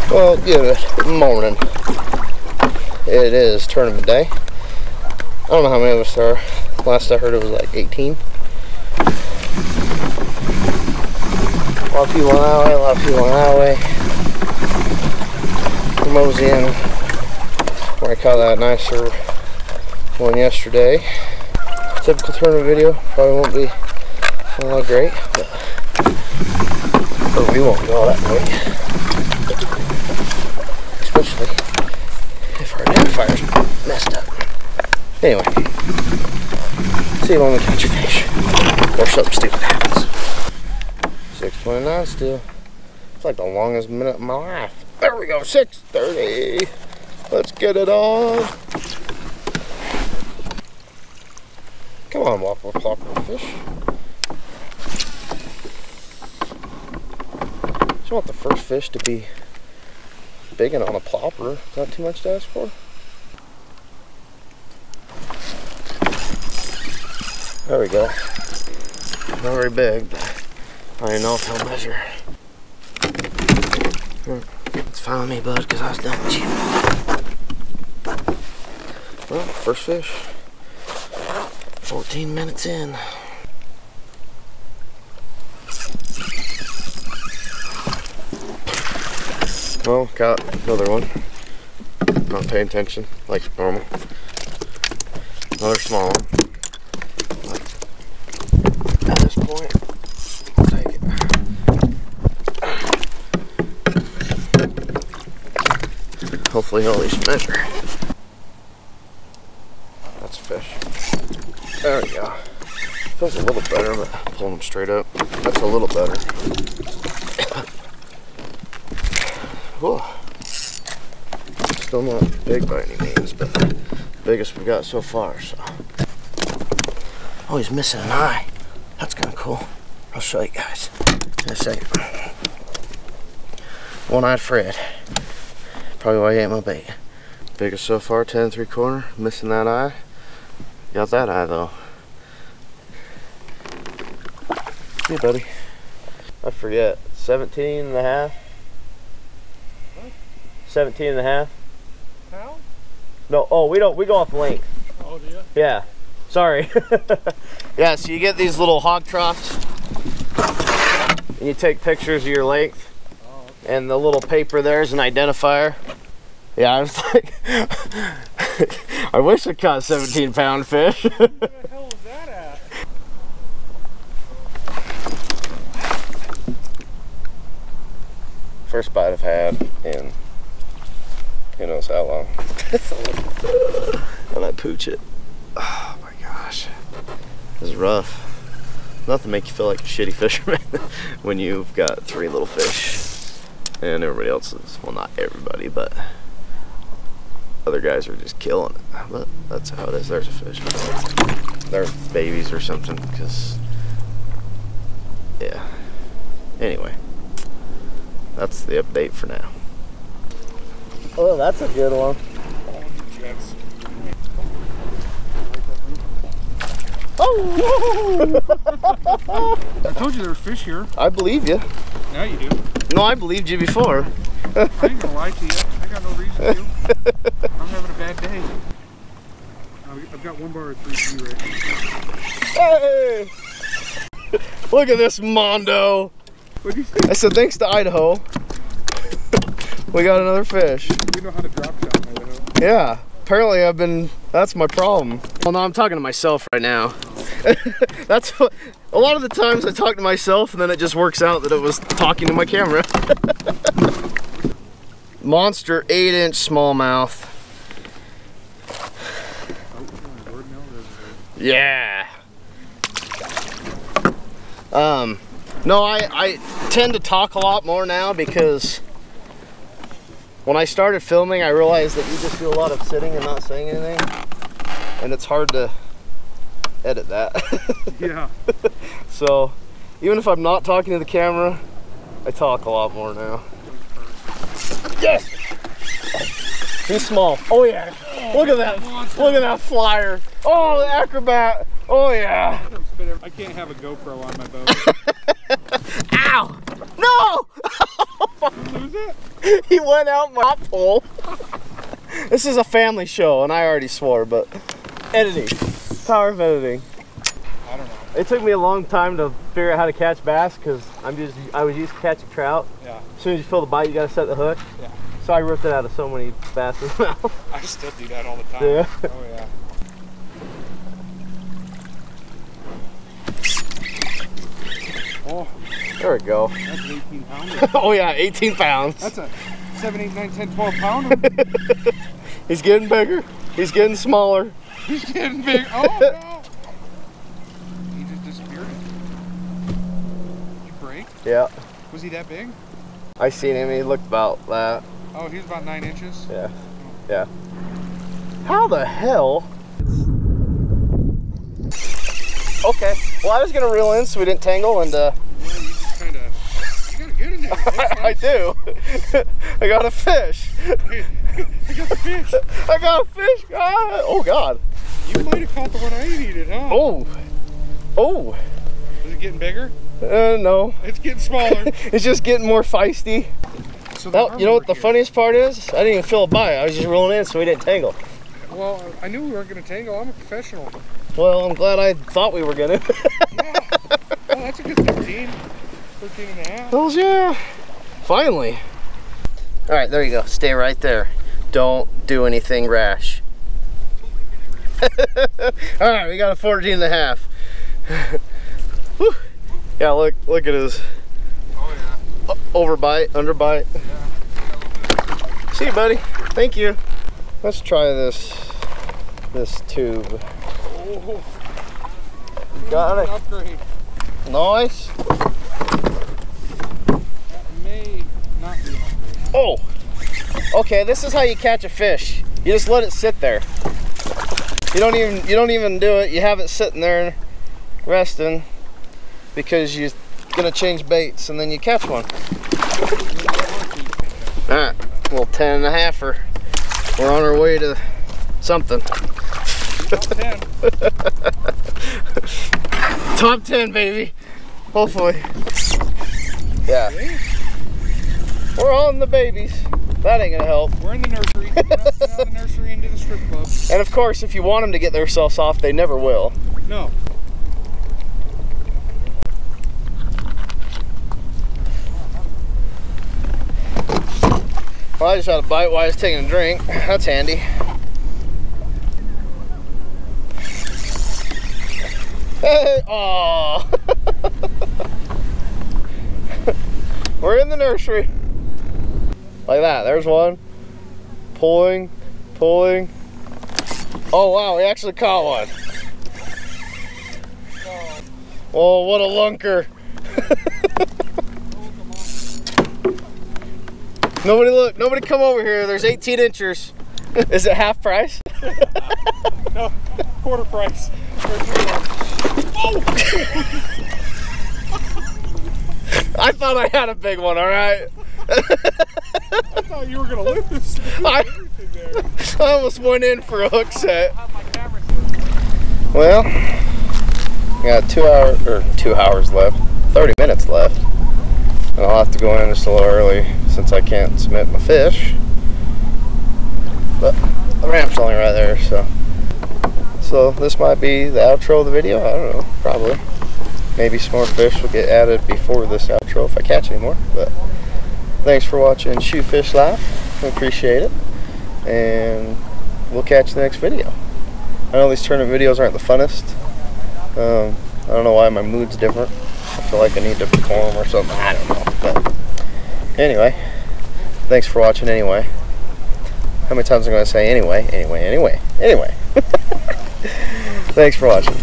Well, good morning. It is tournament day. I don't know how many of us there are. Last I heard it was like 18. A lot of people on that way, a lot of people on that way. We're moseying where I caught that nicer one yesterday. Typical tournament video, probably won't be all that great, but we won't go that way. Especially if our identifier's messed up. Anyway, see if we catch a fish or something stupid happens. 6:29 still. It's like the longest minute of my life. There we go, 6:30. Let's get it on. Come on, waffle plopper fish. Just want the first fish to be big and on a plopper. Not too much to ask for. There we go. Not very big, but I don't know if he'll measure. It's fine with me, bud, because I was done with you. Well, first fish. 14 minutes in. Well, got another one. Not paying attention like normal. Another small one. At this point, I'll take it. Hopefully he'll at least measure. That's a fish. There we go. Feels a little better, but pulling him straight up. That's a little better. Whoa. Still not big by any means, but biggest we've got so far. So. Oh, he's missing an eye. That's kind of cool. I'll show you guys in a second. One-eyed Fred. Probably why he ate my bait. Biggest so far, 10 3/4. Missing that eye. Got that eye though. Hey, buddy. I forget. 17 and a half. What? 17 and a half. Pound? No. Oh, we go off length. Oh, do you? Yeah. Sorry. Yeah, so you get these little hog troughs and you take pictures of your length. Oh, okay. And the little paper there is an identifier. Yeah, I was like, I wish I caught 17-pound fish. Where the hell was that at? First bite I've had in who knows how long. And I pooch it. Oh my gosh. This is rough. Nothing to make you feel like a shitty fisherman when you've got 3 little fish and everybody else is, well, not everybody, but other guys are just killing it. But that's how it is. There's a fish. They're babies or something, because, yeah. Anyway, that's the update for now. Oh, that's a good one. Oh! I told you there was fish here. I believe you. Now you do. No, I believed you before. I ain't gonna lie to you. I got no reason to. I'm having a bad day. I've got one bar of 3G right now. Hey! Look at this mondo. What'd you say? I said thanks to Idaho. We got another fish. We know how to drop shot in Idaho. Yeah. Apparently I've been, that's my problem. Well, no, I'm talking to myself right now. That's what, a lot of the times I talk to myself and then it just works out that it was talking to my camera. Monster 8-inch smallmouth. Yeah. No, I tend to talk a lot more now because when I started filming, I realized that you just do a lot of sitting and not saying anything, and it's hard to edit that. Yeah. So, even if I'm not talking to the camera, I talk a lot more now. Yes! He's small. Oh yeah. Look at that. Look at that flyer. Oh, the acrobat. Oh yeah. I can't have a GoPro on my boat. Ow! No! Lose it? He went out my hot pole. This is a family show, and I already swore, but editing. Power of editing. I don't know. It took me a long time to figure out how to catch bass because I was used to catching trout. Yeah. As soon as you feel the bite, you gotta set the hook. Yeah. So I ripped it out of so many basses now. I still do that all the time. Yeah. Oh yeah. Oh. There we go. That's an 18 pounder. Oh yeah, 18 pounds. That's a 7, 8, 9, 10, 12 pounder. He's getting bigger. He's getting smaller. He's getting big. Oh no! He just disappeared. Did you break? Yeah. Was he that big? I seen him. He looked about that. Oh, he was about 9 inches? Yeah. Yeah. How the hell? Okay. Well, I was gonna reel in so we didn't tangle and Well, you just kinda, you gotta get in there. I do. I got a fish. I got the fish. I got a fish. God. Oh God. You might have caught the one I needed, huh? Oh. Oh. Is it getting bigger? No. It's getting smaller. It's just getting more feisty. So Now, you know what the funniest part is? I didn't even feel a bite. I was just reeling in so we didn't tangle. Well, I knew we weren't going to tangle. I'm a professional. Well, I'm glad I thought we were gonna. Yeah. Oh, that's a good 13. 13 and a half. Hells yeah. Finally. All right, there you go. Stay right there. Don't do anything rash. All right, we got a 14 and a half. Whew. Yeah, look at his overbite, underbite. Yeah. See you, buddy. Thank you. Let's try this tube. Oh, Got it. Upgrade. Nice. That may not be an upgrade. Oh. Okay, this is how you catch a fish. You just let it sit there. You don't even do it. You have it sitting there resting because you're gonna change baits and then you catch one. All right, little 10 and a halfer. We're on our way to something. Top 10. Top 10, baby. Hopefully. Yeah. We're on the babies. That ain't gonna help. We're in the nursery. We're not out of the nursery into the strip club. And of course, if you want them to get themselves off, they never will. No. Well, I just had a bite while I was taking a drink. That's handy. Hey, aww. We're in the nursery. Like that, there's one. Pulling. Oh wow, we actually caught one. Oh, what a lunker. Nobody come over here. There's 18 inchers. Is it half price? No, quarter price. Oh! I thought I had a big one, all right? I thought you were going to lift this. I almost went in for a hook set. Well, we got 2 hours left, 30 minutes left. And I'll have to go in just a little early since I can't submit my fish. But the ramp's only right there, so this might be the outro of the video. I don't know, probably. Maybe some more fish will get added before this outro if I catch any more. But thanks for watching Shoot Fish Life. I appreciate it. And we'll catch the next video. I know these tournament videos aren't the funnest. I don't know why my mood's different. I feel like I need to perform or something. I don't know. But anyway, thanks for watching anyway. How many times am I going to say anyway? Thanks for watching.